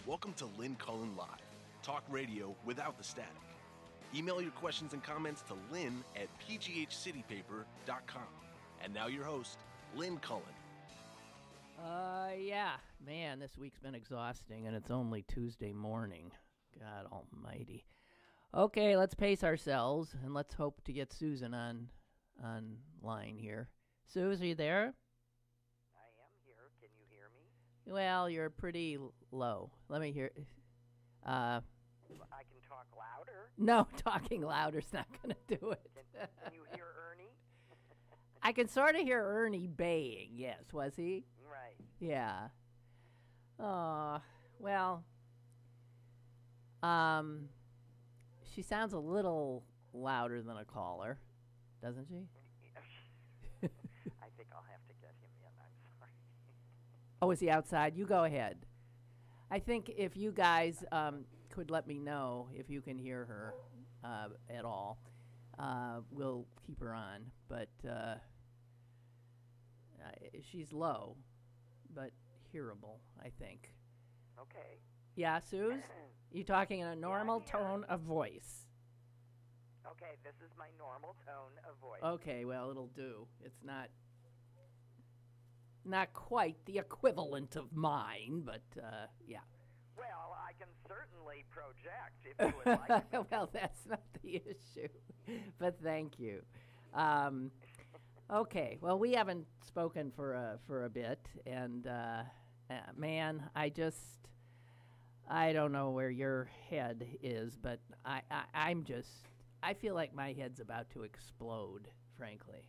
Welcome to Lynn Cullen Live, talk radio without the static. Email your questions and comments to lynn@pghcitypaper.com. And now your host, Lynn Cullen. Yeah, man, this week's been exhausting, and it's only Tuesday morning. God almighty. Okay, let's pace ourselves, and let's hope to get Susan on line here. Susan, are you there? I am here. Can you hear me? Well, you're pretty low. Let me hear. I can talk louder. No, talking louder's not going to do it. Can you hear Ernie? I can sort of hear Ernie baying. Yes, was he? Right. Yeah. Well, she sounds a little louder than a caller, doesn't she? I think I'll have to get him in. I'm sorry. Oh, is he outside? You go ahead. I think if you guys could let me know if you can hear her at all, we'll keep her on. But she's low, but hearable, I think. Okay. Yeah, Suze? You talking in a normal tone of voice? Okay, this is my normal tone of voice. Okay, well, it'll do. It's not quite the equivalent of mine, but yeah. Well, I can certainly project if you would like. Well, that's not the issue, but thank you. Okay, well, we haven't spoken for a bit, and man, I don't know where your head is, but I feel like my head's about to explode, frankly.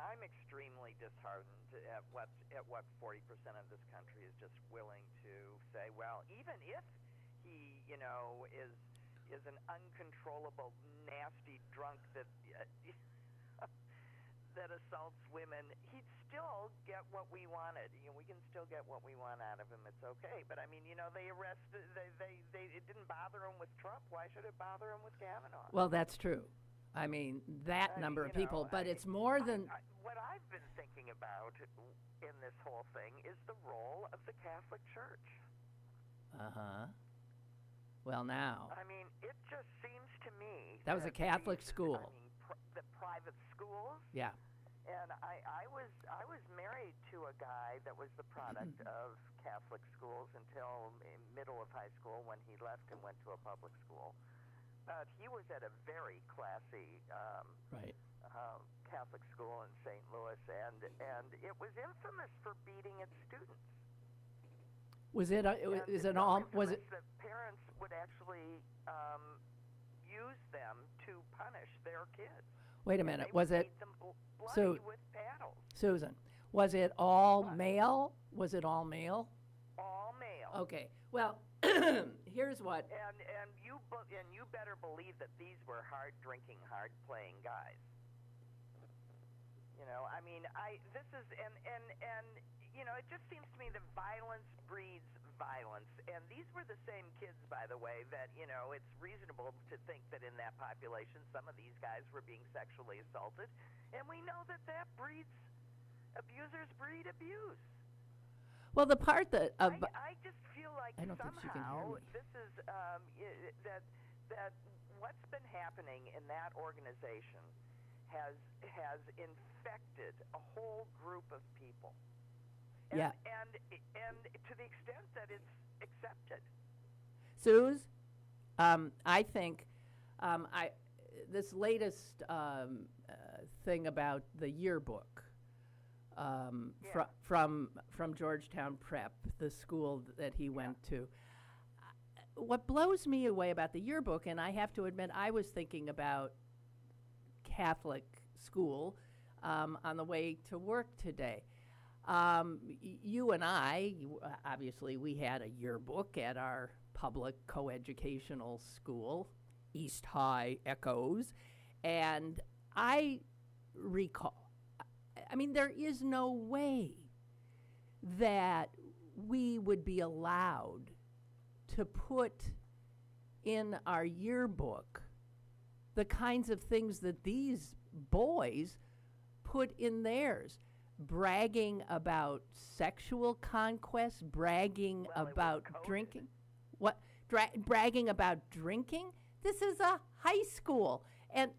I'm extremly disheartened at what 40% of this country is just willing to say. Well, even if he, is an uncontrollable, nasty drunk that that assaults women, he'd still get what we wanted. We can still get what we want out of him. It's okay. But they arrested. It didn't bother him with Trump. Why should it bother him with Kavanaugh? Well, that's true. I mean, that number of people, but it's more than... What I've been thinking about in this whole thing is the role of the Catholic Church. Uh-huh. Well, now... I mean, it just seems to me... That was a Catholic school. The private schools... Yeah. And I was married to a guy that was the product of Catholic schools until middle of high school when he left and went to a public school. But he was at a very classy Catholic school in St. Louis, and it was infamous for beating its students. Was it? Is it all? Was it? The parents would actually use them to punish their kids. Wait a minute. Was it? With paddles. Susan, was it all male? Was it all male? All male. Okay. Well, here's what. And you better believe that these were hard drinking, hard playing guys. It just seems to me that violence breeds violence. And these were the same kids, by the way, that, it's reasonable to think that in that population, some of these guys were being sexually assaulted. And we know that abusers breed abuse. Well, the part that... I just feel like somehow this is, that what's been happening in that organization has infected a whole group of people. And, yeah. And to the extent that it's accepted. Suze, I think this latest thing about the yearbook from Georgetown Prep, the school that he went to. What blows me away about the yearbook, and I have to admit I was thinking about Catholic school on the way to work today. You and I, obviously, we had a yearbook at our public coeducational school, East High Echoes, and I recall, there is no way that we would be allowed to put in our yearbook the kinds of things that these boys put in theirs. Bragging about sexual conquest, bragging about drinking. What bragging about drinking? This is a high school, and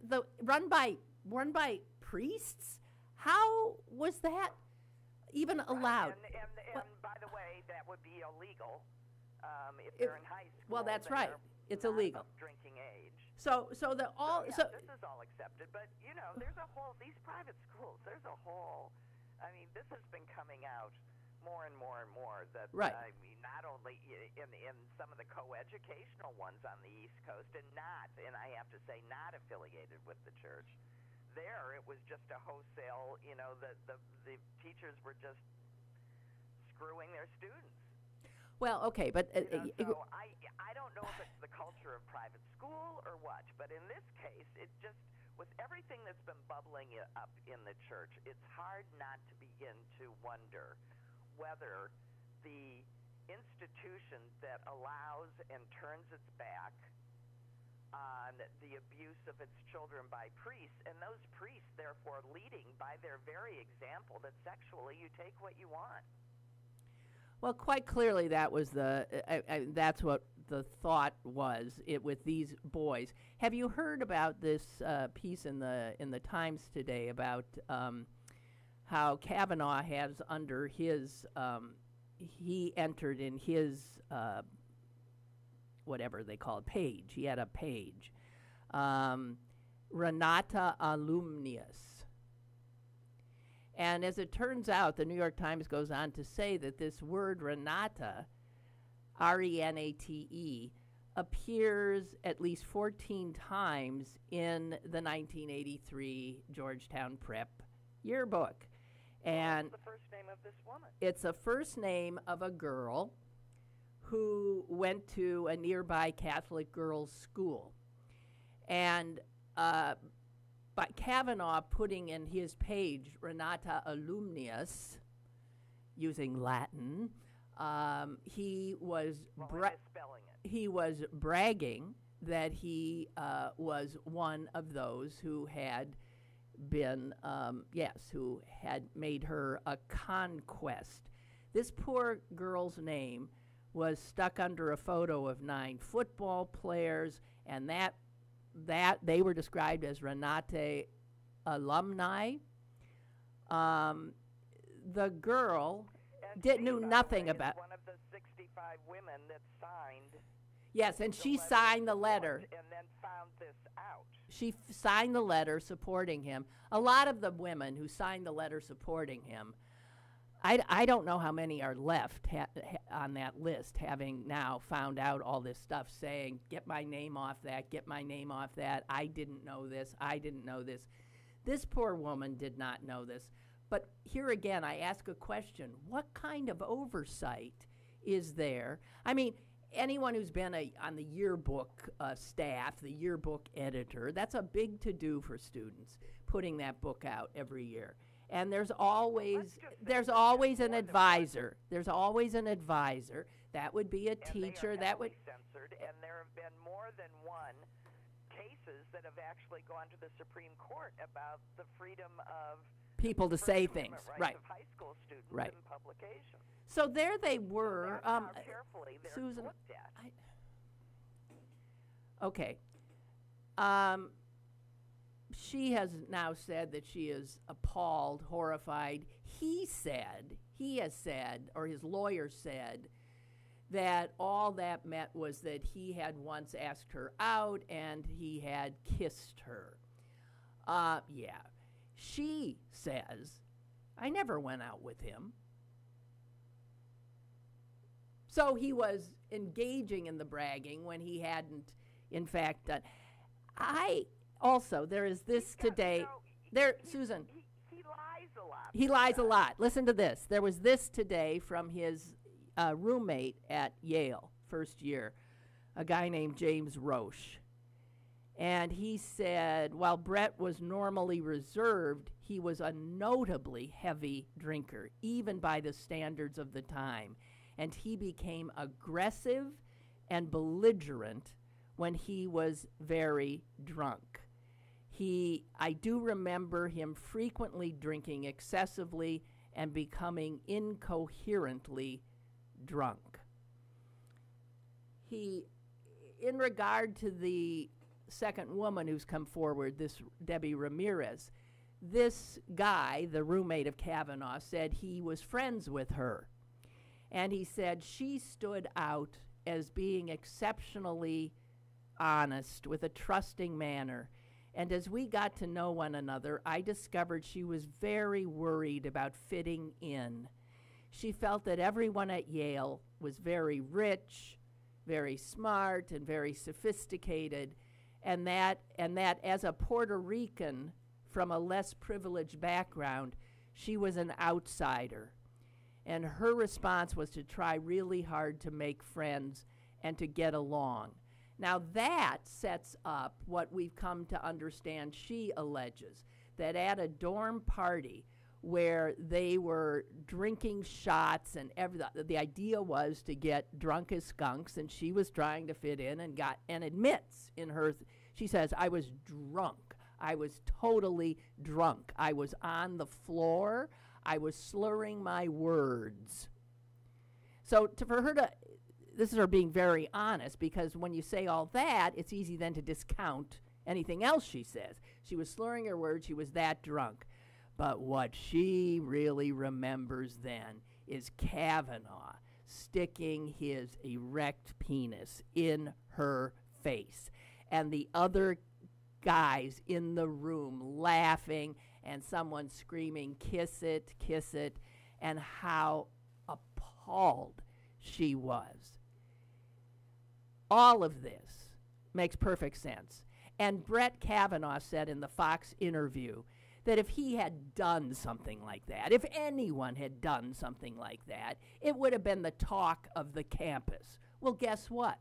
run by priests. How was that even allowed? And by the way, that would be illegal if they're in high school. Well, that's right. It's illegal. Of drinking age. So this is all accepted, but there's a whole these private schools. There's a whole. I mean, this has been coming out more and more and more. That right. I mean, not only in some of the co-educational ones on the East Coast, and I have to say, not affiliated with the church. There, it was just a wholesale. The teachers were just screwing their students. Well, okay, but so I don't know if it's the culture of private school or what, but in this case, it just with everything that's been bubbling up in the church, it's hard not to begin to wonder whether the institution that allows and turns its back on the abuse of its children by priests, and those priests therefore leading by their very example that sexually you take what you want. Well, quite clearly that was that's what the thought was with these boys. Have you heard about this piece in the Times today about how Kavanaugh has under his he entered in his whatever they call it, page. He had a page. Renata Alumnius. And as it turns out, the New York Times goes on to say that this word Renata, R-E-N-A-T-E, appears at least 14 times in the 1983 Georgetown Prep Yearbook. And what's the first name of this woman? It's a first name of a girl who went to a nearby Catholic girls' school. And by Kavanaugh putting in his page Renata Alumnius, using Latin, he was bragging that he was one of those who had been, who had made her a conquest. This poor girl's name was stuck under a photo of 9 football players, and that they were described as Renate alumni. The girl knew nothing about. One of the 65 women that signed. Yes, and she signed the letter. And then found this out. She signed the letter supporting him. A lot of the women who signed the letter supporting him, I don't know how many are left on that list, having now found out all this stuff, saying, get my name off that, get my name off that, I didn't know this, I didn't know this. This poor woman did not know this. But here again, I ask a question. What kind of oversight is there? I mean, anyone who's been on the yearbook staff, the yearbook editor, that's a big to-do for students, putting that book out every year. And there's always an advisor. There's always an advisor. That would be a teacher. That would censored. And there have been more than one cases that have actually gone to the Supreme Court about the freedom of people to say things. Right. Of high school students right. in publication. So there they were. So how carefully they're Susan. looked at. Okay. She has now said that she is appalled, horrified. He has said, or his lawyer said, that all that meant was that he had once asked her out and he had kissed her. Yeah. She says, I never went out with him. So he was engaging in the bragging when he hadn't, in fact, done. Also, there is this today. Susan. He lies a lot. He lies a lot. Listen to this. There was this today from his roommate at Yale, first year, a guy named James Roche. And he said, while Brett was normally reserved, he was a notably heavy drinker, even by the standards of the time. And he became aggressive and belligerent when he was very drunk. I do remember him frequently drinking excessively and becoming incoherently drunk. in regard to the second woman who's come forward, this Debbie Ramirez, this guy, the roommate of Kavanaugh, said he was friends with her. And he said she stood out as being exceptionally honest, with a trusting manner. And as we got to know one another, I discovered she was very worried about fitting in. She felt that everyone at Yale was very rich, very smart, and very sophisticated, and that as a Puerto Rican from a less privileged background, she was an outsider. And her response was to try really hard to make friends and to get along. Now that sets up what we've come to understand she alleges, that at a dorm party where they were drinking shots and the idea was to get drunk as skunks, and she was trying to fit in and admits in her, she says, I was drunk. I was totally drunk. I was on the floor. I was slurring my words. So for her to, this is her being very honest, because when you say all that, it's easy then to discount anything else she says. She was slurring her words. She was that drunk. But what she really remembers then is Kavanaugh sticking his erect penis in her face, and the other guys in the room laughing, and someone screaming, kiss it, and how appalled she was. All of this makes perfect sense. And Brett Kavanaugh said in the Fox interview that if he had done something like that, if anyone had done something like that, it would have been the talk of the campus. Well, guess what?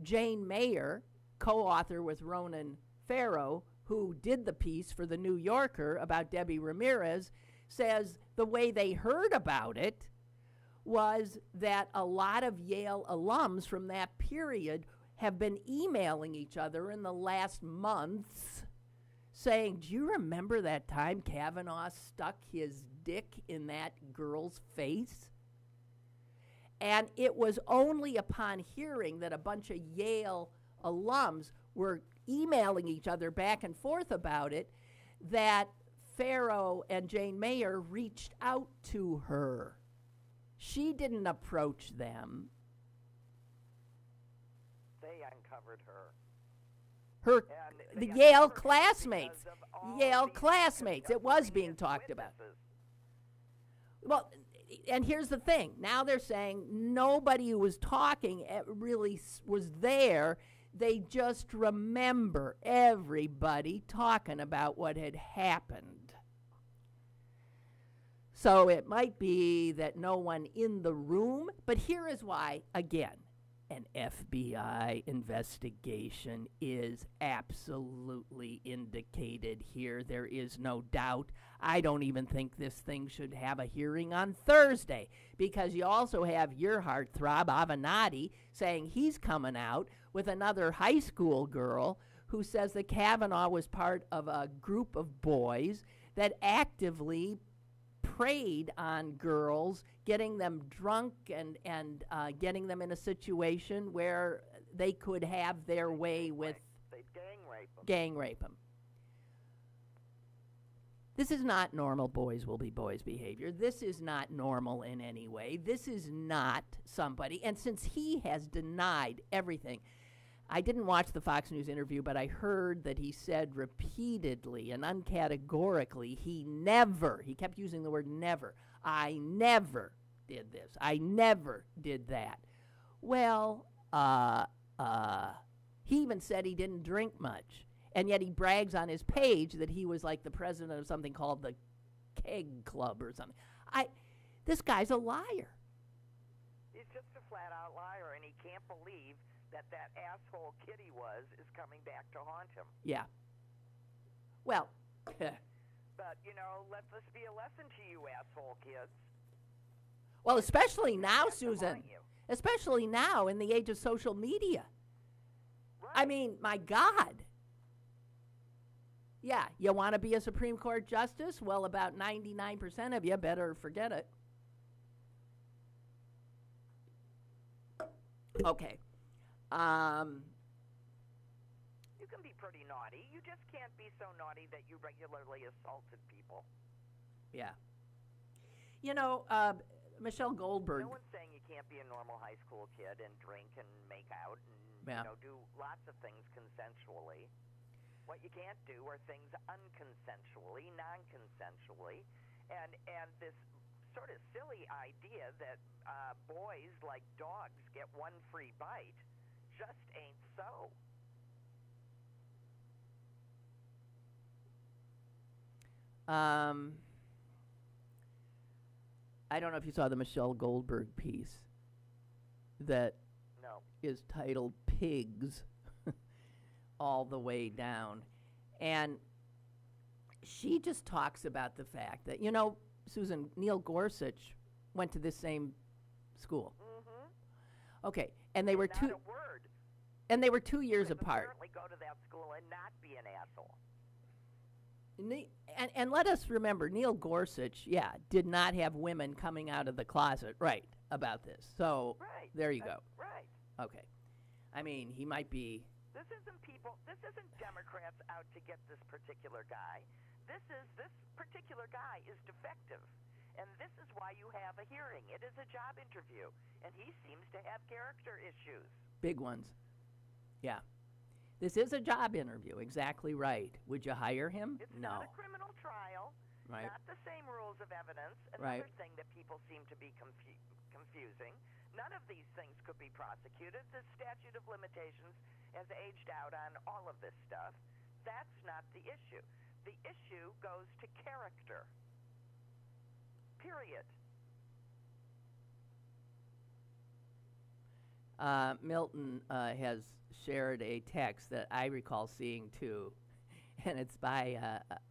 Jane Mayer, co-author with Ronan Farrow, who did the piece for The New Yorker about Debbie Ramirez, says the way they heard about it was that a lot of Yale alums from that period have been emailing each other in the last months saying, do you remember that time Kavanaugh stuck his dick in that girl's face? And it was only upon hearing that a bunch of Yale alums were emailing each other back and forth about it that Farrow and Jane Mayer reached out to her. She didn't approach them. They uncovered her. The Yale classmates. Yale classmates. It was being talked about. Well, and here's the thing. Now they're saying nobody who was talking really was there. They just remember everybody talking about what had happened. So it might be that no one in the room, but here is why, again, an FBI investigation is absolutely indicated here. There is no doubt. I don't even think this thing should have a hearing on Thursday, because you also have your heartthrob, Avenatti, saying he's coming out with another high school girl who says that Kavanaugh was part of a group of boys that actively preyed on girls, getting them drunk and getting them in a situation where they could have their way with gang rape them. This is not normal boys will be boys behavior. This is not normal in any way. This is not somebody, and since he has denied everything, I didn't watch the Fox News interview, but I heard that he said repeatedly and uncategorically he kept using the word never. I never did this. I never did that. Well, he even said he didn't drink much. And yet he brags on his page that he was like the president of something called the Keg Club or something. This guy's a liar. He's just a flat-out liar, and he can't believe that asshole kid he was is coming back to haunt him. Yeah. Well. But, let this be a lesson to you asshole kids. Well, especially now, Susan. Especially now in the age of social media. Right. I mean, my God. Yeah, you want to be a Supreme Court justice? Well, about 99% of you better forget it. Okay. You can be pretty naughty. You just can't be so naughty that you regularly assaulted people. Yeah. You know, Michelle Goldberg. No one's saying you can't be a normal high school kid and drink and make out and do lots of things consensually. What you can't do are things unconsensually, non-consensually, and this sort of silly idea that boys, like dogs, get one free bite just ain't so. I don't know if you saw the Michelle Goldberg piece that is titled Pigs All the Way Down. And she just talks about the fact that, you know, Susan, Neil Gorsuch went to this same school. Mm-hmm. Okay, and they were not a word. And they were 2 years apart. Apparently go to that school and not be an asshole. And let us remember, Neil Gorsuch, did not have women coming out of the closet, about this. So there you go. Right. Okay. I mean, he might be. This isn't Democrats out to get this particular guy. This particular guy is defective. And this is why you have a hearing. It is a job interview. And he seems to have character issues. Big ones. Yeah. This is a job interview, exactly right. Would you hire him? It's not a criminal trial, right. Not the same rules of evidence. Another thing that people seem to be confusing. None of these things could be prosecuted. The statute of limitations has aged out on all of this stuff. That's not the issue. The issue goes to character. Period. Milton has shared a text that I recall seeing too, and it's by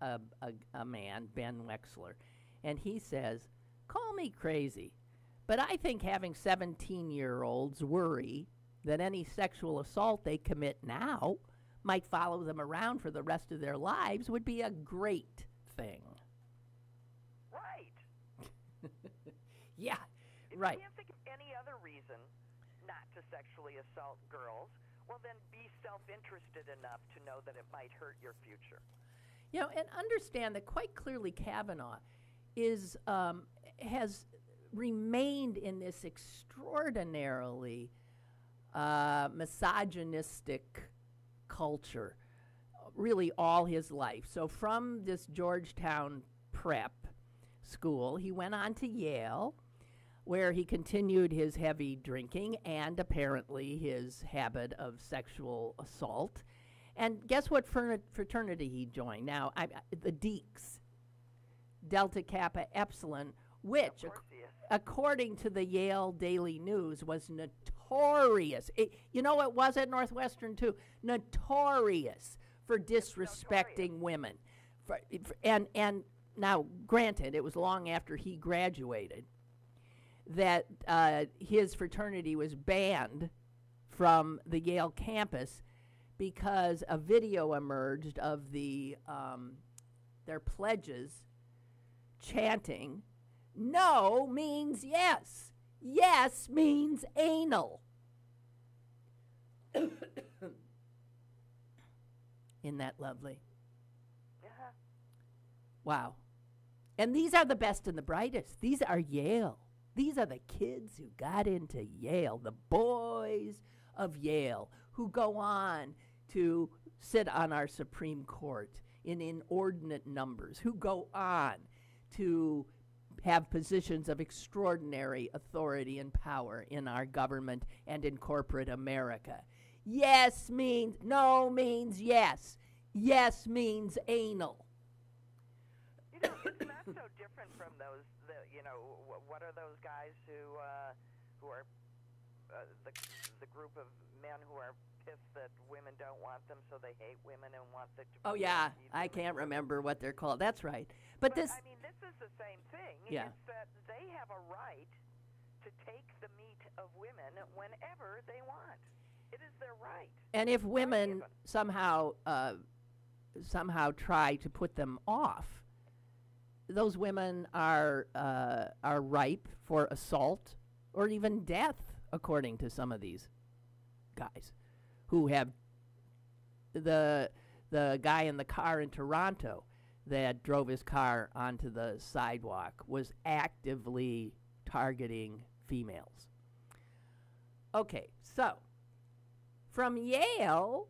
a man, Ben Wexler, and he says, "Call me crazy, but I think having 17-year-olds worry that any sexual assault they commit now might follow them around for the rest of their lives would be a great thing." Right. Yeah, if right. You can't think of any other reason not to sexually assault girls, well, then be self-interested enough to know that it might hurt your future. You know, and understand that quite clearly Kavanaugh is has remained in this extraordinarily misogynistic culture really all his life. So from this Georgetown prep school, he went on to Yale, where he continued his heavy drinking and apparently his habit of sexual assault. And guess what fraternity he joined? Now, the Deeks, Delta Kappa Epsilon, which, according to the Yale Daily News, was notorious. You know, it was at Northwestern, too. Notorious for disrespecting women. And now, granted, it was long after he graduated that his fraternity was banned from the Yale campus because a video emerged of their pledges chanting, "No means yes. Yes means anal." Isn't that lovely? Yeah. Wow. And these are the best and the brightest. These are Yale. These are the kids who got into Yale, the boys of Yale, who go on to sit on our Supreme Court in inordinate numbers, who go on to have positions of extraordinary authority and power in our government and in corporate America. Yes means, no means yes. Yes means anal. You know, it's not so different from those, what are those guys who are the group of men who are pissed that women don't want them, so they hate women and want them to. Oh yeah, I can't remember what they're called. That's right. But this. I mean, this is the same thing. Yeah. It's that they have a right to take the meat of women whenever they want. It is their right. And if women somehow try to put them off, those women are ripe for assault or even death, according to some of these guys. who have the guy in the car in Toronto that drove his car onto the sidewalk was actively targeting females. Okay, so from Yale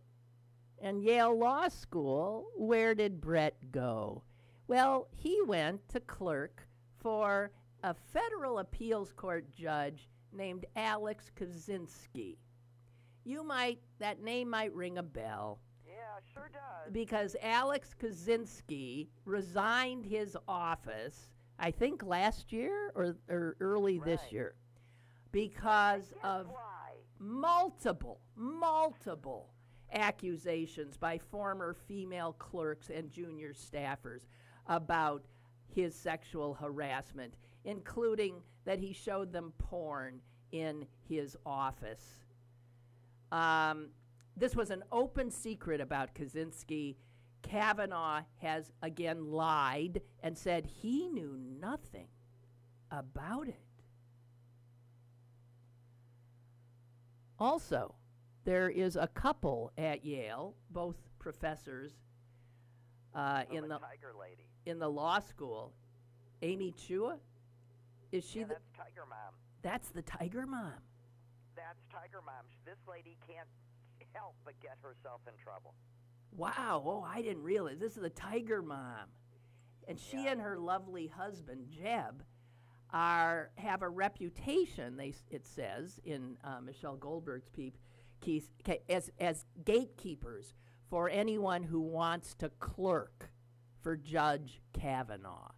and Yale Law School, where did Brett go? Well, he went to clerk for a federal appeals court judge named Alex Kaczynski. That name might ring a bell. Yeah, sure does. Because Alex Kaczynski resigned his office, I think last year or early this year, because of multiple accusations by former female clerks and junior staffers about his sexual harassment, including that he showed them porn in his office. This was an open secret about Kaczynski. Kavanaugh has again lied and said he knew nothing about it. Also, there is a couple at Yale, both professors in the Tiger Lady. In the law school. Amy Chua? Is she that's Tiger Mom. That's the Tiger Mom. That's Tiger Mom. This lady can't help but get herself in trouble. Wow. Oh, I didn't realize. This is the Tiger Mom. And she and her lovely husband, Jeb, have a reputation, it says, in Michelle Goldberg's piece, as gatekeepers for anyone who wants to clerk for Judge Kavanaugh.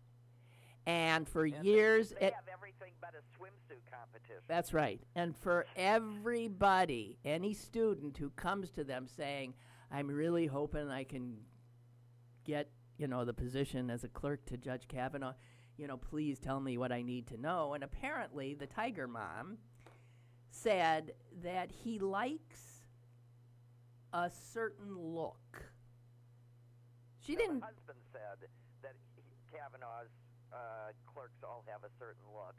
And for years... They have everything but a swimsuit competition. That's right. And for everybody, any student who comes to them saying, I'm really hoping I can get, the position as a clerk to Judge Kavanaugh, please tell me what I need to know. And apparently the Tiger Mom said that he likes a certain look. She didn't... Her husband said that Kavanaugh's clerks all have a certain look.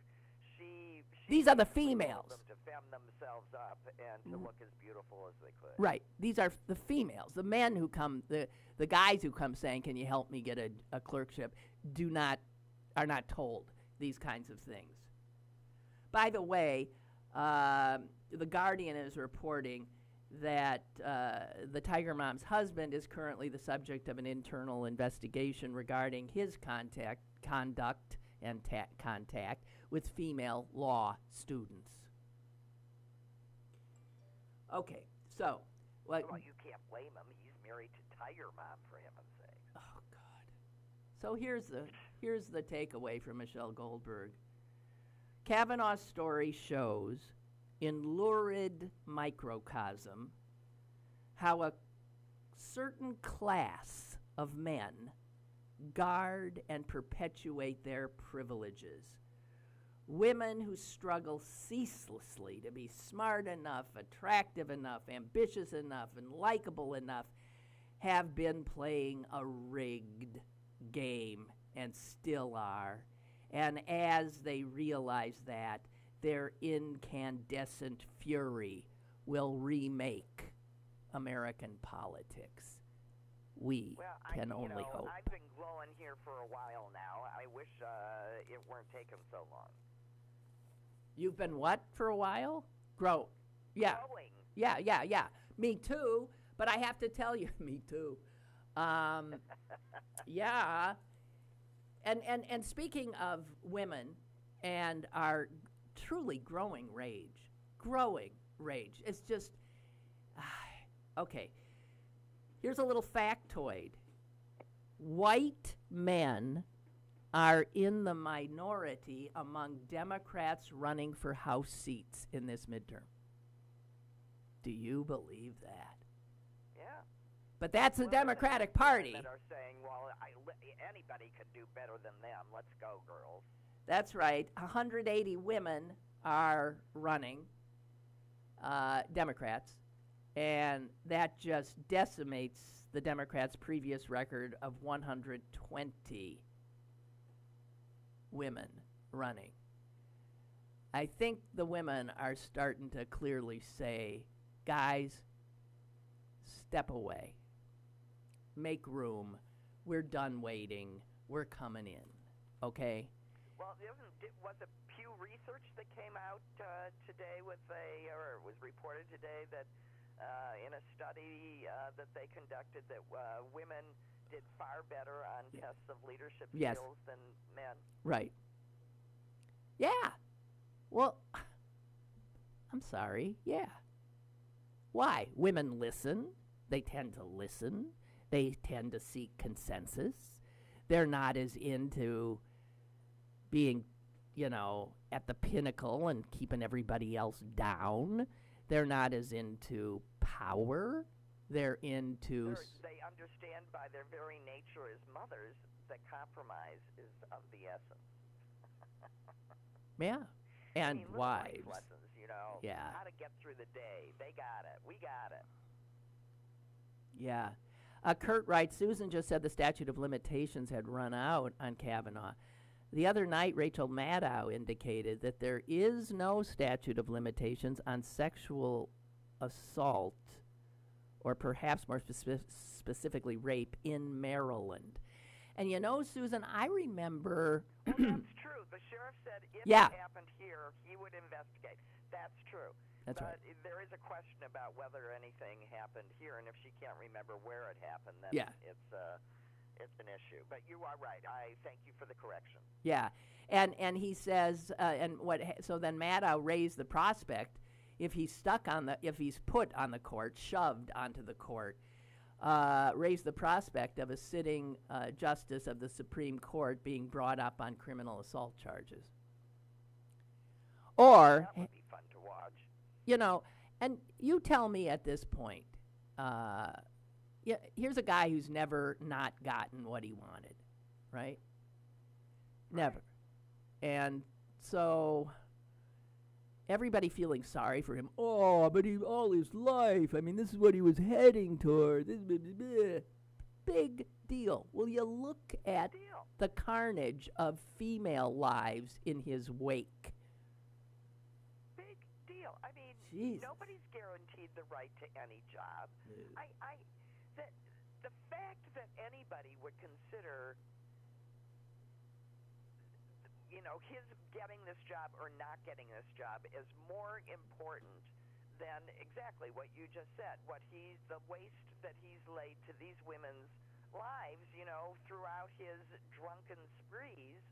These are the told females. them to fem themselves up and to look as beautiful as they could. Right. These are the females. The men who come, the guys who come saying, can you help me get a clerkship, are not told these kinds of things. By the way, The Guardian is reporting that the Tiger Mom's husband is currently the subject of an internal investigation regarding his conduct and contact with female law students. Okay, so... Well, you can't blame him. He's married to Tiger Mom, for heaven's sake. Oh, God. So here's the takeaway from Michelle Goldberg. Kavanaugh's story shows, in lurid microcosm, how a certain class of men guard and perpetuate their privileges. Women who struggle ceaselessly to be smart enough, attractive enough, ambitious enough, and likable enough have been playing a rigged game and still are. And as they realize that, their incandescent fury will remake American politics. We can only hope. I've been glowing here for a while now. I wish it weren't taking so long. You've been what for a while? Yeah. Growing. Yeah. Me too. But I have to tell you, me too. Yeah. And speaking of women and our truly growing rage, it's just, okay. Here's a little factoid. White men are in the minority among Democrats running for House seats in this midterm. Do you believe that? Yeah. But that's the Democratic Party. That are saying, well, anybody could do better than them. Let's go, girls. That's right. 180 women are running, Democrats, and that just decimates the Democrats' previous record of 120 women running. I think the women are starting to clearly say, guys, step away. Make room. We're done waiting. We're coming in. Okay? Well, was it Pew Research that came out today or it was reported today that in a study that they conducted that women did far better on tests of leadership skills than men? Right. Yeah. Well, I'm sorry. Yeah. Why? Women listen. They tend to listen. They tend to seek consensus. They're not as into being, at the pinnacle and keeping everybody else down. They're not as into power. They're into... They understand by their very nature as mothers that compromise is of the essence. Yeah. And wives. Life lessons, Yeah. How to get through the day. They got it. We got it. Yeah. Kurt writes, Susan just said the statute of limitations had run out on Kavanaugh. The other night, Rachel Maddow indicated that there is no statute of limitations on sexual assault, or perhaps more specifically rape, in Maryland. And Susan, I remember... Well, that's true. The sheriff said if it happened here, he would investigate. That's true. That's right. There is a question about whether anything happened here, and if she can't remember where it happened, then it's an issue. But you are right. I thank you for the correction. Yeah, and he says, so then Maddow raised the prospect, if he's put on the court, shoved onto the court, raised the prospect of a sitting justice of the Supreme Court being brought up on criminal assault charges. Or, that would be fun to watch. And you tell me at this point, here's a guy who's never not gotten what he wanted, right? Never. And so everybody feeling sorry for him. Oh, but all his life, this is what he was heading toward. Big deal. Will you look at the carnage of female lives in his wake? Big deal. Jesus. Nobody's guaranteed the right to any job. The fact that anybody would consider his getting this job or not getting this job is more important than exactly what you just said. The waste that he's laid to these women's lives, throughout his drunken sprees.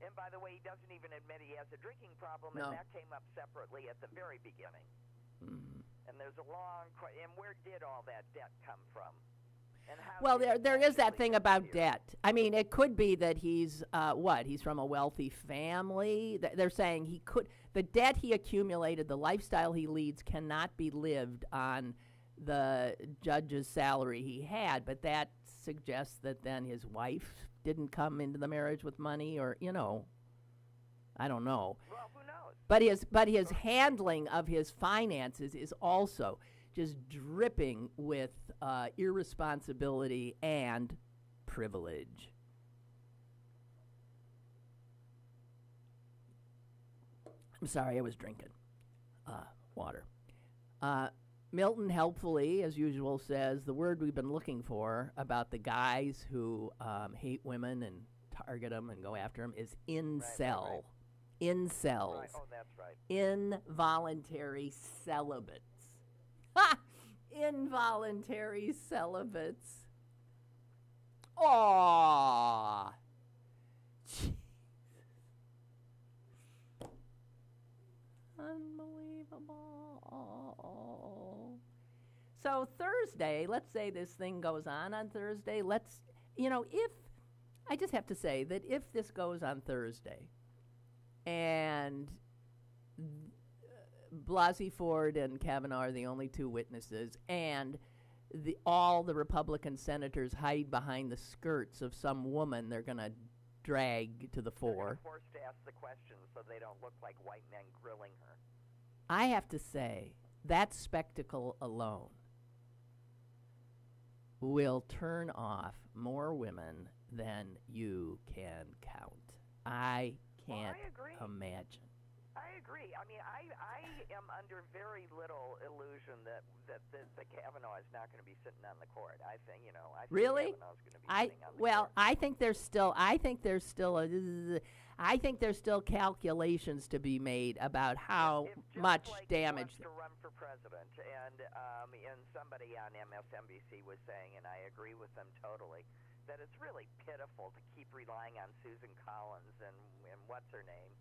And by the way, he doesn't even admit he has a drinking problem, and that came up separately at the very beginning. Mm-hmm. And there's a long and where did all that debt come from? And how well, there is that thing about debt. It could be that he's he's from a wealthy family. They're saying the debt he accumulated, the lifestyle he leads, cannot be lived on the judge's salary he had. But that suggests that then his wife didn't come into the marriage with money, or I don't know. Well, who knows? But his handling of his finances is also just dripping with irresponsibility and privilege. I'm sorry, I was drinking water. Milton helpfully, as usual, says the word we've been looking for about the guys who hate women and target them and go after them is incel. Right. Incels. Right. Oh, that's right. Involuntary celibates. Ha! Involuntary celibates. Aww. Unbelievable. So Thursday, let's say this thing goes on Thursday. I just have to say that if this goes on Thursday and Blasey Ford and Kavanaugh are the only two witnesses, and all the Republican senators hide behind the skirts of some woman they're going to drag to the fore. They're forced to ask the questions so they don't look like white men grilling her. I have to say, that spectacle alone will turn off more women than you can count. I can't imagine. I agree. I mean, I am under very little illusion that the Kavanaugh is not going to be sitting on the court. I think, I think Really? Kavanaugh's going to be sitting on the Well, court. I think there's still calculations to be made about how If much Flake damage. wants to run for president, and somebody on MSNBC was saying, and I agree with them totally, that it's really pitiful to keep relying on Susan Collins and what's her name,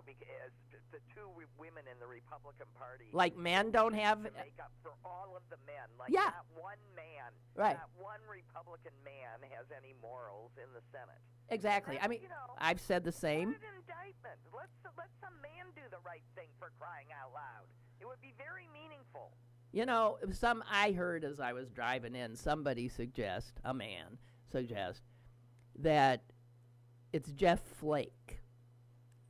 because the two women in the Republican Party, Like men don't have. to make up for all of the men. Like Yeah. not one man, Right. not one Republican man has any morals in the Senate. Exactly. I mean, I've said the same. What an indictment. Let some man do the right thing, for crying out loud. It would be very meaningful. I heard as I was driving in, a man suggest that it's Jeff Flake,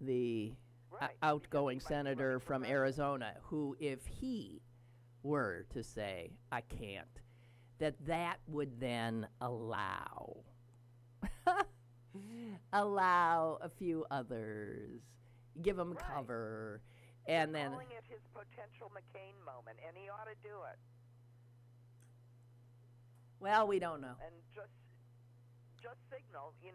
the Right, outgoing because he might be senator running for from president. Arizona, who, if he were to say, I can't, that would then allow a few others, give them Right. cover, and They're then. calling it his potential McCain moment, and he ought to do it. Well, we don't know. And just signal, in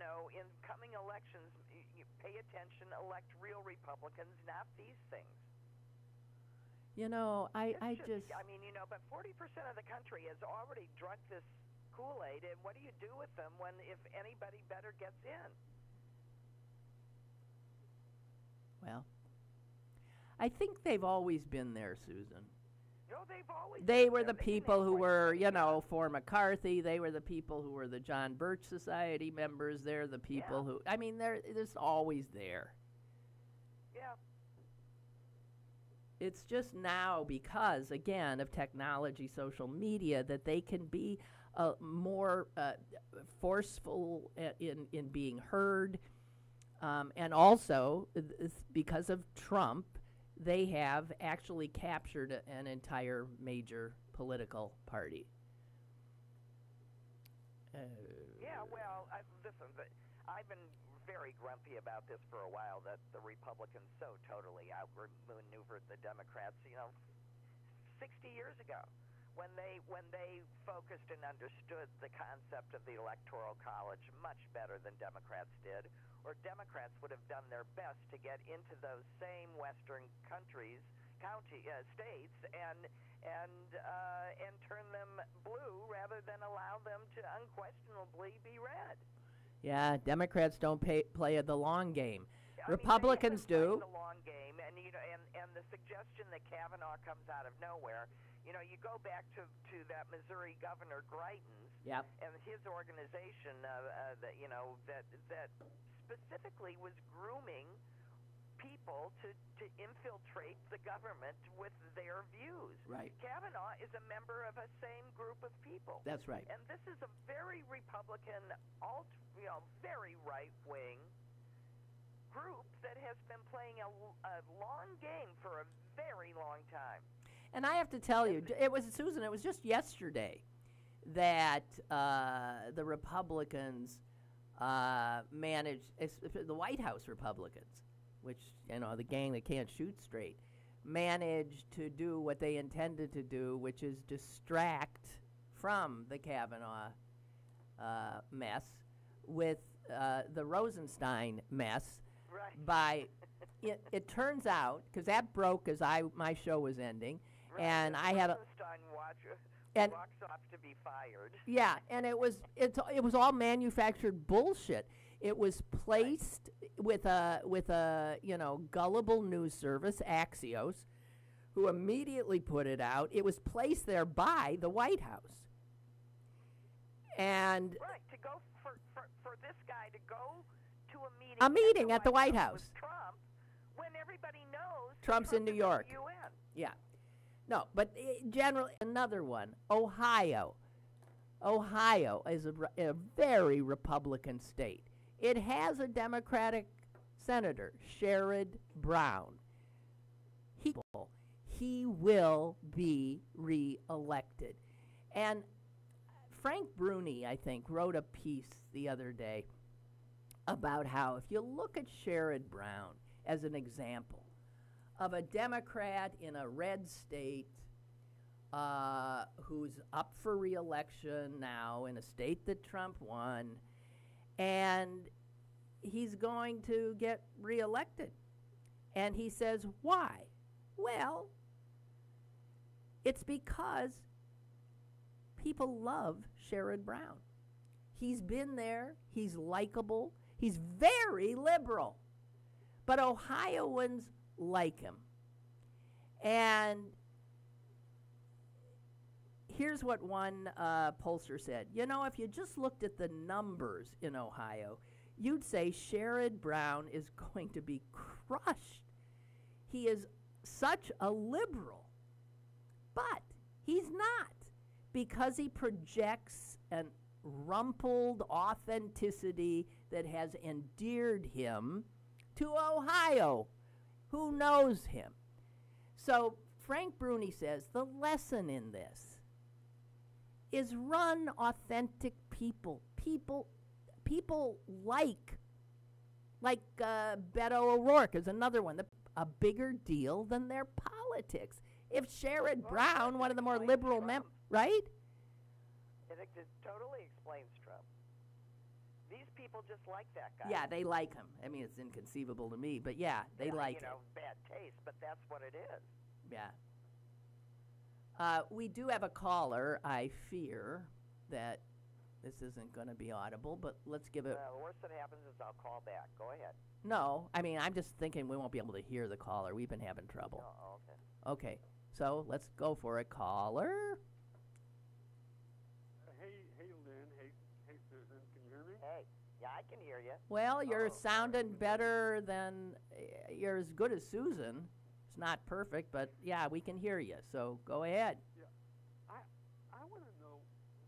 coming elections, you pay attention, elect real Republicans, not these things. But 40% of the country has already drunk this Kool-Aid, and what do you do with them if anybody better gets in? Well, I think they've always been there, Susan. No, they've always They been were there. the They've been people there who quite were, a while. for McCarthy. They were the people who were the John Birch Society members. They're the people Yeah. who, they're just always there. Yeah. It's just now because, again, of technology, social media, that they can be more forceful in being heard. And also, because of Trump, they have actually captured an entire major political party. Yeah, well, listen, I've been very grumpy about this for a while, that the Republicans so totally outmaneuvered the Democrats, 60 years ago, when they focused and understood the concept of the Electoral College much better than Democrats did, or Democrats would have done their best to get into those same Western states and turn them blue rather than allow them to unquestionably be red. Yeah, Democrats don't play the long game. I mean, Republicans they have been do. playing the long game, and the suggestion that Kavanaugh comes out of nowhere. You go back to that Missouri Governor Greitens Yep. and his organization that specifically was grooming people to infiltrate the government with their views. Right. Kavanaugh is a member of a same group of people. That's right. And this is a very Republican, very right-wing group that has been playing a long game for a very long time. And I have to tell you, it was just yesterday that the Republicans managed, the White House Republicans, which, the gang that can't shoot straight, managed to do what they intended to do, which is distract from the Kavanaugh mess with the Rosenstein mess. Right. By it turns out, because that broke as my show was ending, Right. and I had a Rosenstein and walks off to be fired. yeah, and it was all manufactured bullshit. It was placed with a gullible news service, Axios, who immediately put it out. It was placed there by the White House, and Right, to go for this guy to go to a meeting at the White House with Trump, when everybody knows Trump's in New is York. the UN. Yeah. No, but generally, another one, Ohio. Ohio is a very Republican state. It has a Democratic senator, Sherrod Brown. He will be reelected. And Frank Bruni, I think, wrote a piece the other day about how if you look at Sherrod Brown as an example of a Democrat in a red state who's up for re-election now in a state that Trump won, and he's going to get re-elected. And he says, why? Well, it's because people love Sherrod Brown. He's been there. He's likable. He's very liberal. But Ohioans like him. And here's what one pollster said. You know, if you just looked at the numbers in Ohio, you'd say Sherrod Brown is going to be crushed. He is such a liberal. But he's not, because he projects an rumpled authenticity that has endeared him to Ohio, who knows him. So Frank Bruni says the lesson in this is run authentic people. People like Beto O'Rourke is another one, a bigger deal than their politics. If Sherrod Brown, one of the more liberal right? It totally explains Trump. These people just like that guy. Yeah, they like him. I mean, it's inconceivable to me, but yeah, they like him. Bad taste, but that's what it is. Yeah. We do have a caller. I fear that this isn't going to be audible, but let's give it. The worst that happens is I'll call back. Go ahead. No, I mean, I'm just thinking we won't be able to hear the caller. We've been having trouble. Oh, okay. Okay, so let's go for a caller. Hey, Lynn. Hey, Susan. Can you hear me? Hey, yeah, I can hear you. Well, you're sounding better than you're as good as Susan. It's not perfect, but yeah, we can hear you. So go ahead. Yeah. I want to know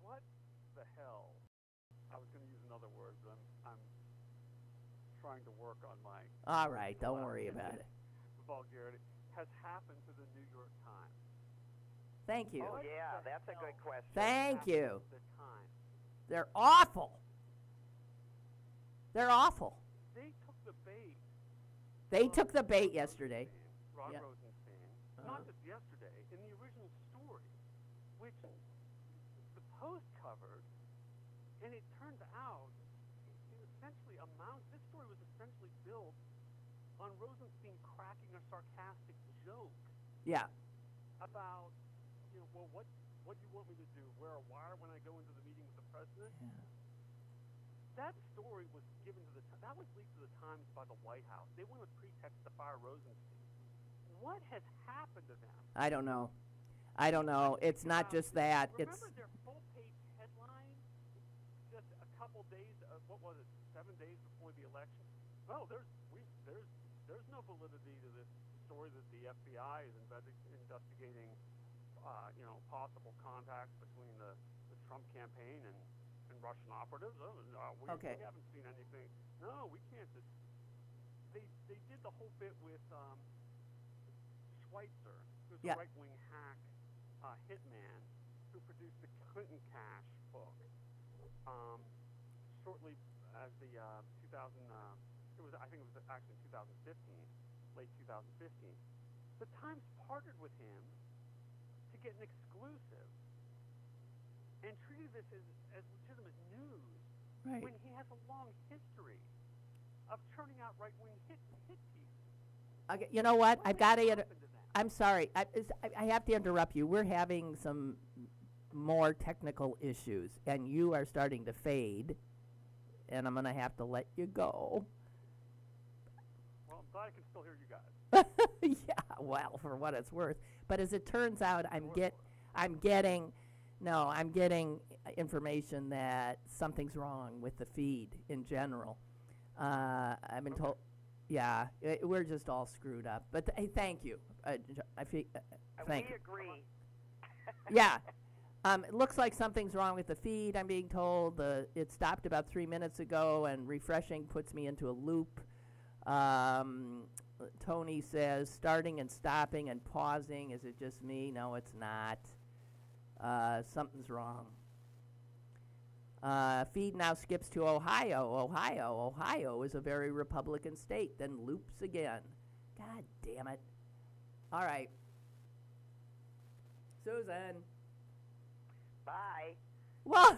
what the hell. I was going to use another word, but I'm trying to work on my. All right, don't worry about it. Vulgarity has happened to the New York Times. Thank you. Oh, yeah, that's a good question. Thank you. The Times. They're awful. They're awful. They took the bait. They took the bait yesterday. Rod Yeah. Rosenstein, not just yesterday, in the original story, which the Post covered, and it turns out it essentially this story was essentially built on Rosenstein cracking a sarcastic joke Yeah. about, well, what do you want me to do? Wear a wire when I go into the meeting with the president? Yeah. That story was given to that was leaked to the Times by the White House. They wanted a pretext to fire Rosenstein. What has happened to them? I don't know. It's not just that. Remember their full-page headline just a couple days, 7 days before the election? Oh, there's no validity to this story that the FBI is investigating, possible contacts between the Trump campaign and Russian operatives. Oh, no, we haven't seen anything. No, we can't. They did the whole bit with Schweitzer, who's a right-wing hack hitman who produced the Clinton Cash book. Shortly as the 2000, I think it was actually 2015, late 2015. The Times partnered with him to get an exclusive and treated this as legitimate news, Right. when he has a long history of churning out right-wing hit pieces. Okay, you know what? I've got to. happened to them? I'm sorry. I have to interrupt you. We're having some more technical issues, and you are starting to fade, and I'm going to have to let you go. Well, I'm glad I can still hear you guys. Yeah, well, for what it's worth. But as it turns out, I'm getting information that something's wrong with the feed in general. I've been told. Yeah, we're just all screwed up. But hey, thank you. Thank We you. agree. Yeah. It looks like something's wrong with the feed, I'm being told. It stopped about 3 minutes ago, and refreshing puts me into a loop. Tony says, starting and stopping and pausing. Is it just me? No, it's not. Something's wrong. Feed now skips to Ohio. Ohio is a very Republican state, then loops again. God damn it. All right. Susan. Bye. Well,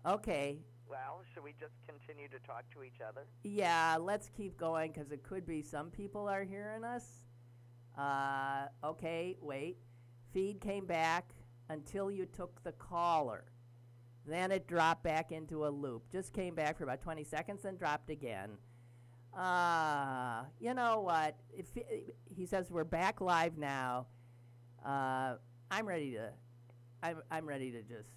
okay. Well, should we just continue to talk to each other? Yeah, let's keep going because it could be some people are hearing us. Okay, wait. Feed came back until you took the caller. Then it dropped back into a loop. Just came back for about 20 seconds, then dropped again. You know what? He says we're back live now. I'm ready to just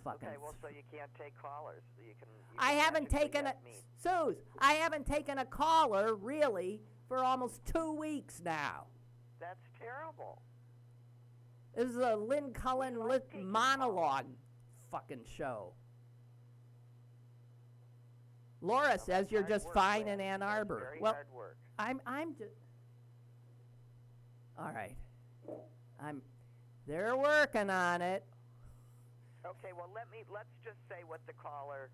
fucking. Okay, well, so you can't take callers. You can I haven't taken a Suze. I haven't taken a caller really for almost 2 weeks now. That's terrible. This is a Lynn Cullen monologue fucking show. Laura says you're just fine in Ann Arbor. Very Well, hard work. I'm just. All right. They're working on it. Okay, well, let's just say what the caller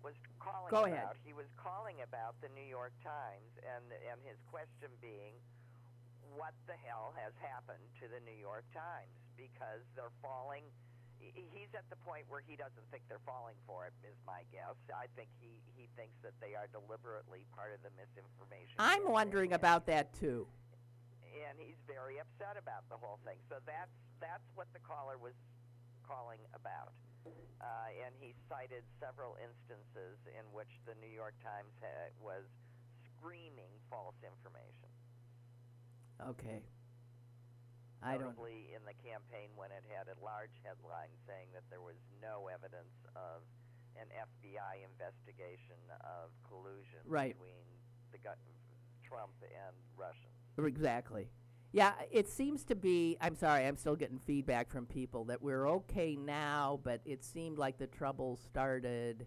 was calling Go about. ahead. He was calling about the New York Times, and his question being, what the hell has happened to the New York Times? Because they're falling. He's at the point where he doesn't think they're falling for it, is my guess. I think he thinks that they are deliberately part of the misinformation. I'm wondering about that too. And he's very upset about the whole thing. So that's what the caller was calling about. And he cited several instances in which the New York Times was screaming false information. Okay. Notably in the campaign when it had a large headline saying that there was no evidence of an FBI investigation of collusion between Trump and Russians. Exactly. Yeah, it seems to be, I'm sorry, I'm still getting feedback from people that we're okay now, but it seemed like the trouble started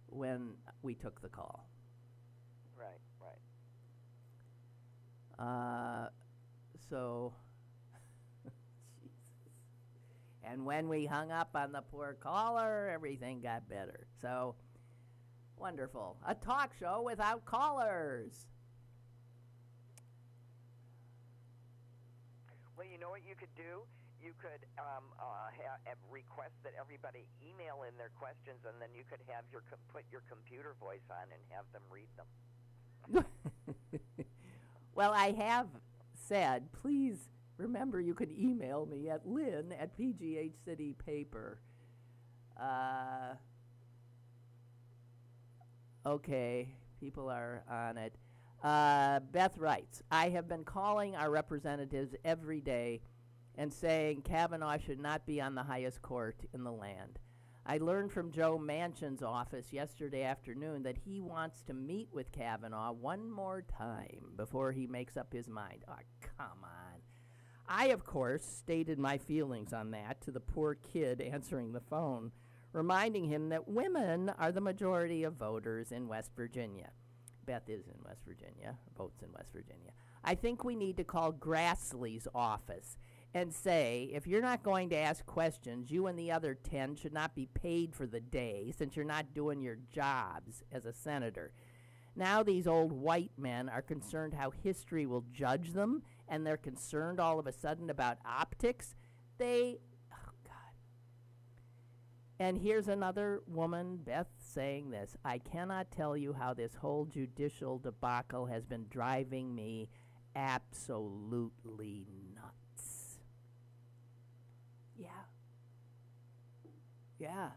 when we took the call. Right. So, Jesus. And when we hung up on the poor caller, everything got better. So, wonderful. A talk show without callers. Well, you know what you could do? You could request that everybody email in their questions, and then you could have put your computer voice on and have them read them. Well, I have said, please remember you can email me at Lynn at PGH City Paper. Okay, people are on it. Beth writes, I have been calling our representatives every day and saying Kavanaugh should not be on the highest court in the land. I learned from Joe Manchin's office yesterday afternoon that he wants to meet with Kavanaugh one more time before he makes up his mind. Oh, come on. I, of course, stated my feelings on that to the poor kid answering the phone, reminding him that women are the majority of voters in West Virginia. Beth is in West Virginia, votes in West Virginia. I think we need to call Grassley's office and say, if you're not going to ask questions, you and the other 10 should not be paid for the day since you're not doing your jobs as a senator. Now these old white men are concerned how history will judge them, and they're concerned all of a sudden about optics. Oh, God. And here's another woman, Beth, saying this. I cannot tell you how this whole judicial debacle has been driving me absolutely nuts. Yeah.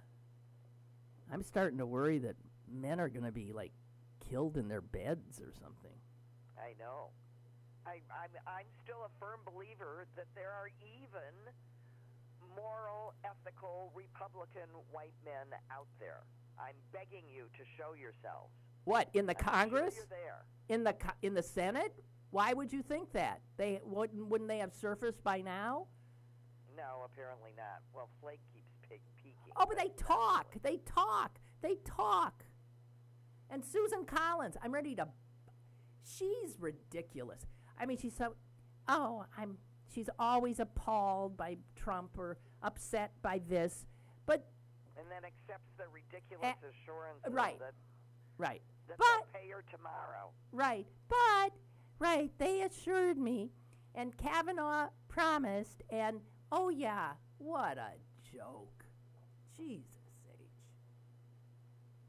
I'm starting to worry that men are going to be, like, killed in their beds or something. I know. I'm still a firm believer that there are even moral, ethical, Republican white men out there. I'm begging you to show yourselves. What, in the Congress? Sure you're there. In the Senate? Why would you think that? Wouldn't they have surfaced by now? No, apparently not. Well, Flake keeps peeking. Oh, but they talk. And Susan Collins, I'm ready to. She's ridiculous. I mean, she's always appalled by Trump or upset by this, but. And then accepts the ridiculous assurance right. that Right. that but they'll pay her tomorrow. Right. But Right, they assured me, and Kavanaugh promised, and oh yeah, what a joke. Jesus H.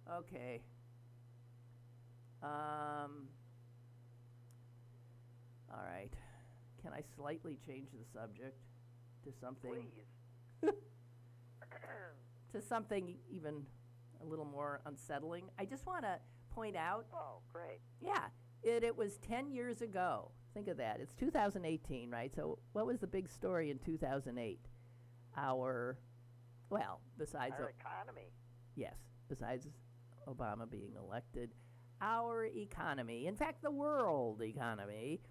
Okay. All right. Can I slightly change the subject to something? Please. To something even a little more unsettling. I just want to point out. Oh, great. Yeah, it was 10 years ago. Think of that. It's 2018, right? So what was the big story in 2008? Besides our economy. Yes, besides Obama being elected, our economy, in fact, the world economy,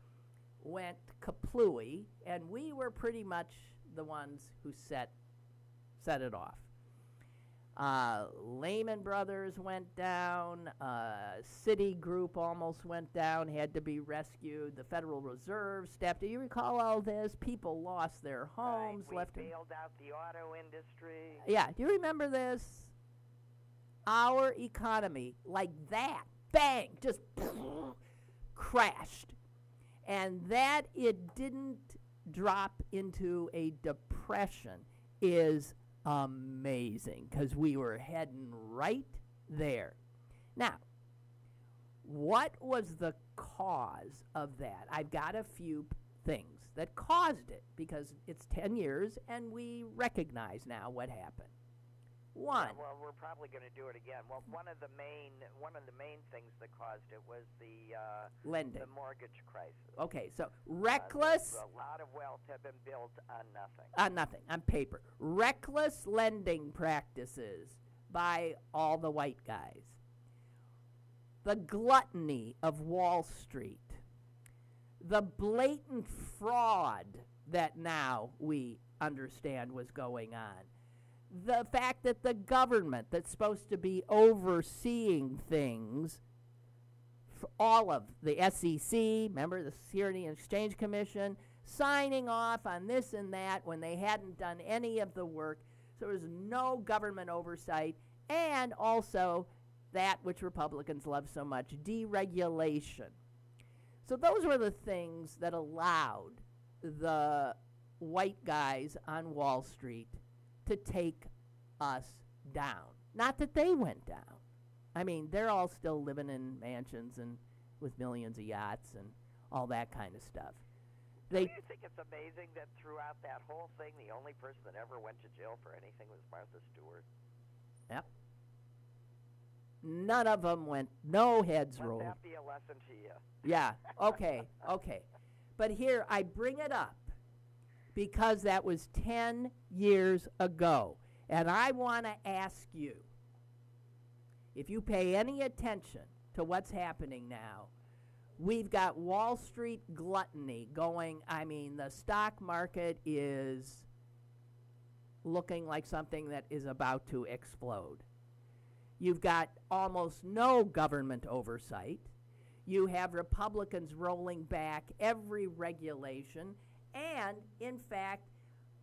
went kaplooey, and we were pretty much the ones who set it off. Lehman Brothers went down. Citigroup almost went down, had to be rescued. The Federal Reserve stepped. Do you recall all this? People lost their homes. Right, we bailed out the auto industry. Yeah, do you remember this? Our economy, like that, bang, just crashed. And that it didn't drop into a depression is amazing, because we were heading right there. Now, what was the cause of that? I've got a few things that caused it, because it's 10 years and we recognize now what happened. One. Yeah, well, we're probably going to do it again. Well, one of the main things that caused it was the lending, the mortgage crisis. Okay, so reckless. A lot of wealth have been built on nothing. On nothing, on paper. Reckless lending practices by all the white guys. The gluttony of Wall Street. The blatant fraud that now we understand was going on. The fact that the government that's supposed to be overseeing things, all of the SEC, remember the Securities and Exchange Commission, signing off on this and that when they hadn't done any of the work. So there was no government oversight, and also that which Republicans love so much, deregulation. So those were the things that allowed the white guys on Wall Street to take us down. Not that they went down. I mean, they're all still living in mansions and with millions of yachts and all that kind of stuff. Do you think it's amazing that throughout that whole thing, the only person that ever went to jail for anything was Martha Stewart? Yep. None of them went, no heads rolled. Let that be a lesson to you. Yeah, okay. But here, I bring it up because that was 10 years ago. And I want to ask you, if you pay any attention to what's happening now, we've got Wall Street gluttony going. I mean, the stock market is looking like something that is about to explode. You've got almost no government oversight. You have Republicans rolling back every regulation. And, in fact,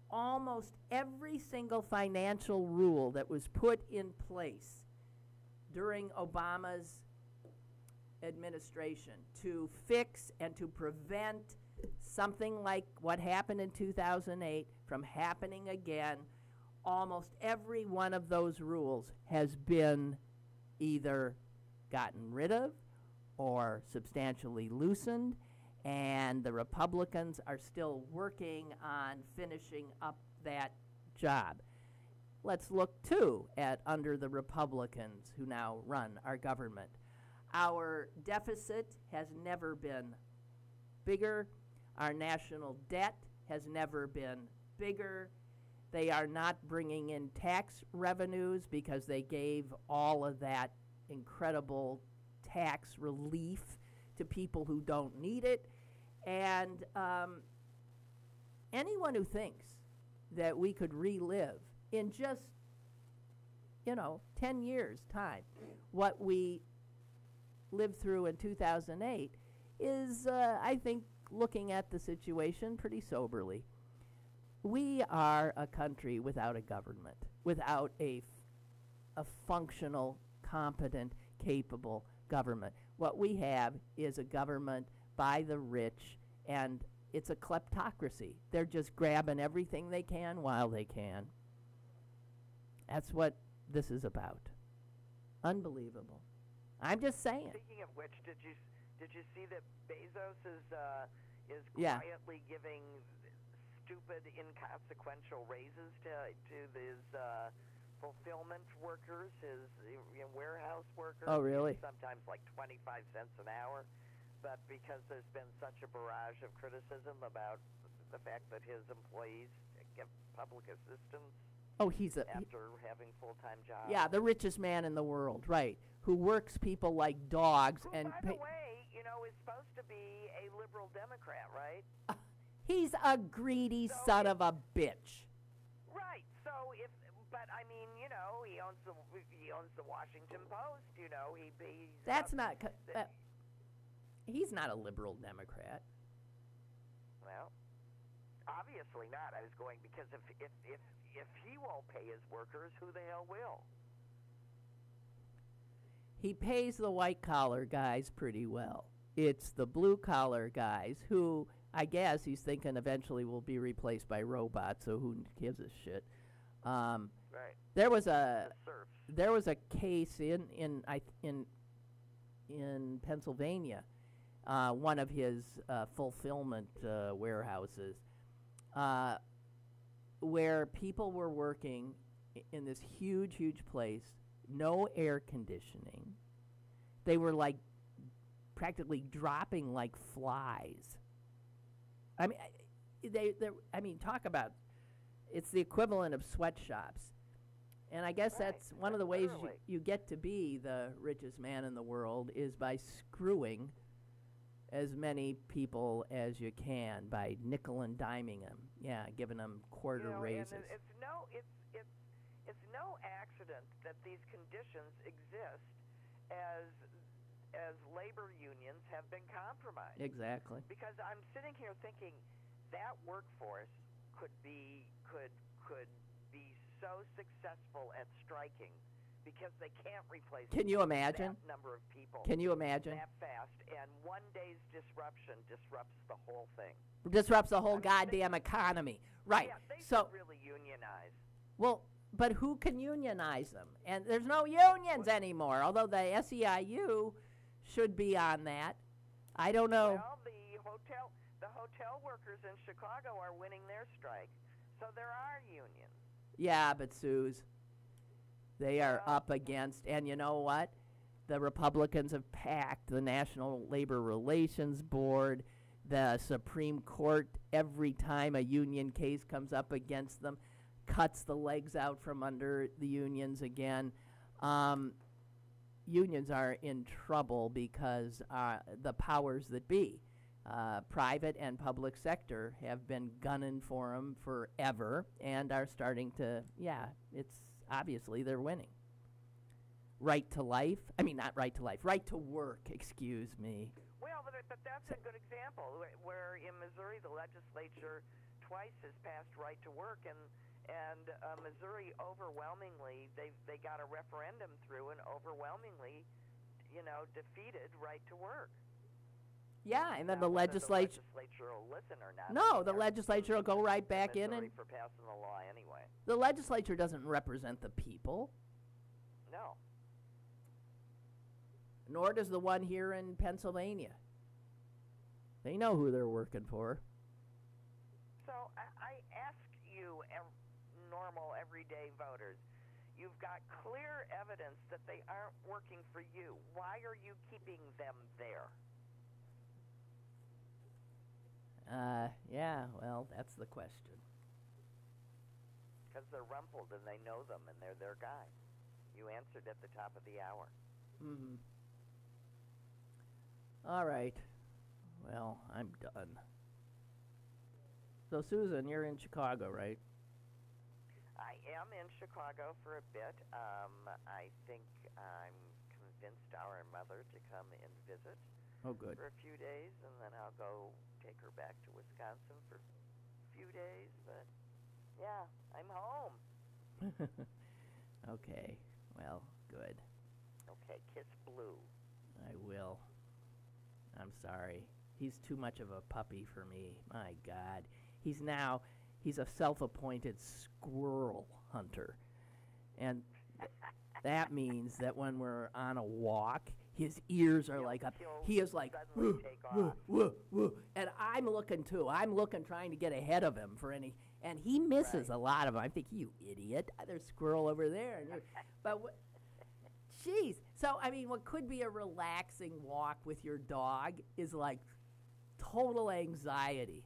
almost every single financial rule that was put in place during Obama's administration to fix and to prevent something like what happened in 2008 from happening again, almost every one of those rules has been either gotten rid of or substantially loosened. And the Republicans are still working on finishing up that job. Let's look, too, at under the Republicans who now run our government. Our deficit has never been bigger. Our national debt has never been bigger. They are not bringing in tax revenues because they gave all of that incredible tax relief to people who don't need it. And anyone who thinks that we could relive in just, 10 years' time what we lived through in 2008 is, I think, looking at the situation pretty soberly. We are a country without a government, without a functional, competent, capable government. What we have is a government by the rich, and it's a kleptocracy. They're just grabbing everything they can while they can. That's what this is about. Unbelievable. I'm just saying. Speaking of which, did you see that Bezos is Yeah. quietly giving stupid, inconsequential raises to his fulfillment workers, his warehouse workers? Oh, really? Sometimes like 25 cents an hour. But because there's been such a barrage of criticism about the fact that his employees get public assistance Oh, after having full-time jobs. yeah, the richest man in the world, right? Who works people like dogs Who, and by the way, is supposed to be a liberal Democrat, right? he's a greedy So son of a bitch. Right. So but I mean, he owns the Washington Post. He's That's not. He's not a liberal Democrat. Well, obviously not. I was going because if he won't pay his workers, who the hell will? He pays the white-collar guys pretty well. It's the blue-collar guys who, I guess, he's thinking eventually will be replaced by robots, so who gives a shit? Right. There was The serfs. there was a case in Pennsylvania, one of his fulfillment warehouses, where people were working in this huge place, no air conditioning. They were like practically dropping like flies. I mean, talk about, it's the equivalent of sweatshops. And I guess Right. that's one of the ways Literally. you get to be the richest man in the world is by screwing as many people as you can, by nickel and diming them. Yeah, giving them quarter raises. And it's no accident that these conditions exist as labor unions have been compromised. Exactly. Because I'm sitting here thinking that workforce could be so successful at striking because they can't replace Can you imagine? that number of people Can you imagine? that fast, and one day's disruption disrupts the whole thing. Disrupts the whole I mean, goddamn economy. Right. Yeah, they So, should really unionize. well, but who can unionize them? And there's no unions anymore, although the SEIU should be on that. I don't know. Well, the hotel workers in Chicago are winning their strike, so there are unions. Yeah, but Suze, they are Well- up against, and you know what? The Republicans have packed the National Labor Relations Board, the Supreme Court, every time a union case comes up against them, cuts the legs out from under the unions again. Unions are in trouble because the powers that be, private and public sector, have been gunning for them forever and are starting to, it's obviously they're winning. Right to life, not right to life, right to work, excuse me. Well, but that's a good example where in Missouri the legislature twice has passed right to work, and Missouri overwhelmingly they got a referendum through and overwhelmingly, defeated right to work. Yeah, and then Now, the whether legislature. The legislature will listen or not. No, the legislature will go right back in, Missouri and for passing the law anyway. the legislature doesn't represent the people, No. nor does the one here in Pennsylvania. They know who they're working for. So I ask you, normal, everyday voters, you've got clear evidence that they aren't working for you. Why are you keeping them there? Yeah, well, that's the question. Because they're rumpled and they know them and they're their guy. You answered at the top of the hour. Mm-hmm. All right. Well, I'm done. So, Susan, you're in Chicago, right? I am in Chicago for a bit. I think I'm convinced our mother to come and visit Oh, good. for a few days, and then I'll go take her back to Wisconsin for a few days. But, yeah, I'm home. Okay. Well, good. Okay, kiss Blue. I will. I'm sorry. He's too much of a puppy for me. My God. He's a self-appointed squirrel hunter. And that means that when we're on a walk, his ears are like up. He is like, woo, woo, woo, woo. And I'm looking too. I'm looking, trying to get ahead of him for any. And he misses a lot of them. I'm thinking, you idiot. There's a squirrel over there. But, jeez. So, I mean, what could be a relaxing walk with your dog is like total anxiety.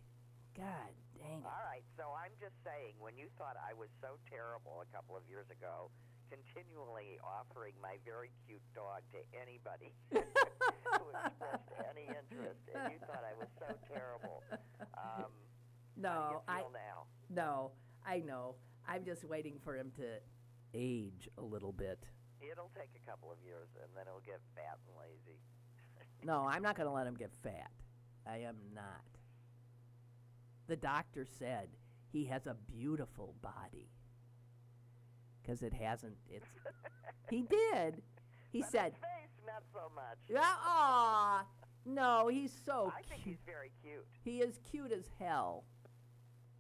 God dang it. All right. So I'm just saying, when you thought I was so terrible a couple of years ago, continually offering my very cute dog to anybody who expressed any interest, and you thought I was so terrible. No, how do you feel now? No, I know. I'm just waiting for him to age a little bit. It'll take a couple of years, and then he'll get fat and lazy. No, I'm not going to let him get fat. I am not. The doctor said he has a beautiful body. Because it hasn't. He did. He said. His face, not so much. Aw, no, he's so I cute. think he's very cute. He is cute as hell.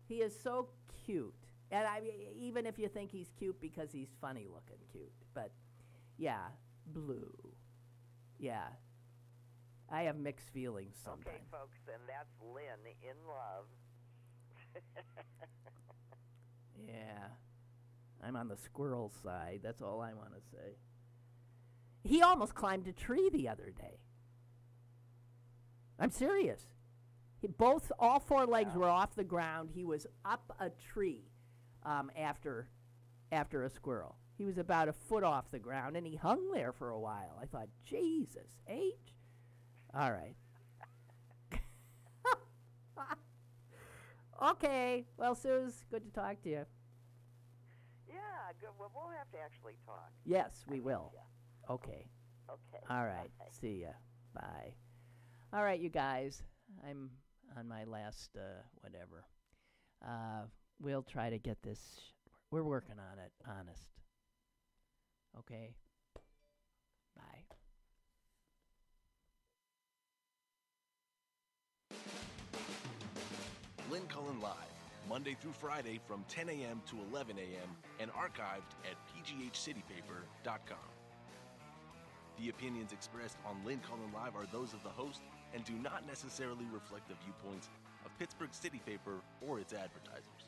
He is so cute. And I mean, even if you think he's cute because he's funny looking cute. But, yeah, Blue. Yeah. I have mixed feelings sometimes. Okay, folks, and that's Lynn in love. Yeah. I'm on the squirrel side. That's all I want to say. He almost climbed a tree the other day. I'm serious. All four legs were off the ground. He was up a tree after a squirrel. He was about a foot off the ground, and he hung there for a while. I thought, Jesus, H? All right. Okay. Well, Suze, good to talk to you. Yeah, good. Well, we'll have to actually talk. Yes, we will. Okay. Okay. All right. Bye. See ya. Bye. All right, you guys. I'm on my last whatever. We'll try to get this. We're working on it, honest. Okay? Bye. Lynn Cullen Live, Monday through Friday from 10 a.m. to 11 a.m. and archived at pghcitypaper.com. The opinions expressed on Lynn Cullen Live are those of the host and do not necessarily reflect the viewpoints of Pittsburgh City Paper or its advertisers.